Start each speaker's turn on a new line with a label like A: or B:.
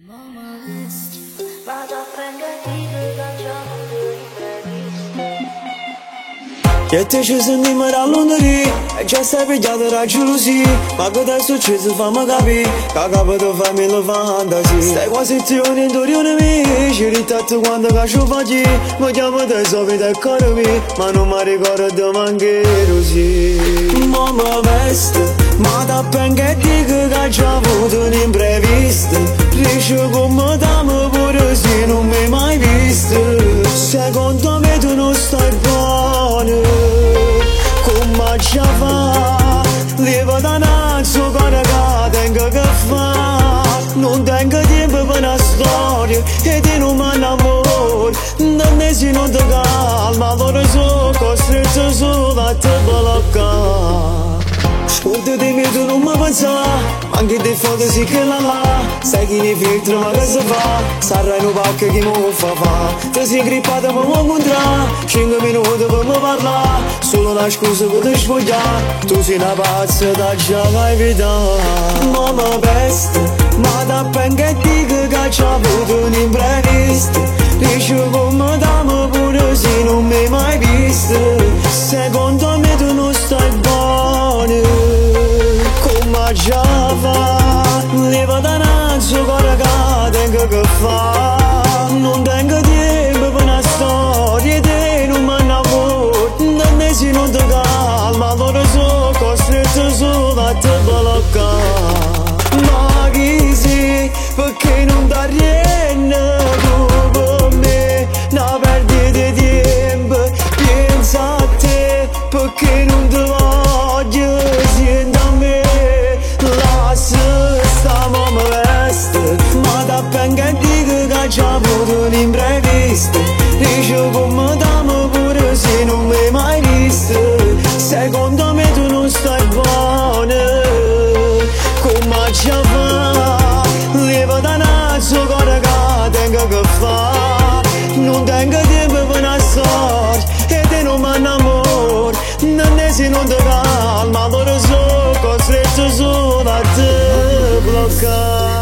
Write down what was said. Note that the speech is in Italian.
A: Mama vado a prendere da giorno
B: Che te ci senti a Londra e già stai pigliato da gelosia. Ma cosa è successo fammi capire, che capo di famiglia fantasia. Stai quasi tioni in dorione mi, ci ritatto quando caccio facci. Mi chiamo te solito e cuore mi, ma non mi ricordo manche così. Mamma veste, ma da ben che dico che già avuto un imprevisto. Riesce come dammi pure se non mi hai mai visto. Secondo me tu non stai buono. Come già fa, leva da nazzo con che tengo che fa. Non tengo tempo per una storia e ti non mi innamoro. Non ne si non ti calma, allora sono costretto solo a te bloccare. Scordati tu non mi pensa, anche te foto sì che la sai chi ne filtro ma che si fa, sarà in un pacco che mi fa. Ti sei grippata per mi incontrare, 5 minuti per mi parlare, solo una scusa per ti sfogliare. Tu sei una pazza da già l'hai vita. Mamma peste, ma da ben che dico che c'è avuto un imprevisto. Riesci come dammi pure se non mi hai mai visto. Secondo me tu non stai buono. Come già fa, leva da nazzo con che tengo che fa. Non tengo tempo per una storia te non mi innamoro. Non ne si non ti calma, allora sono costretto solo a te bloccare. Ma chi sei, perché non ti arrendi tu per me? Una perdita di tempo, pensa a te, perché non ti voglio, senti a me. Sta mamma veste, ma da ben che dico che già avuto un imprevisto. Dice come dammi pure se non mi hai mai visto. Secondo me tu non stai buono. Come già fa, leva da nazzo con che tengo che fa. Non tengo tempo per una storia e te non mi innamoro. Non ne si non ti calma, allora sono costretto solo a te bloccare.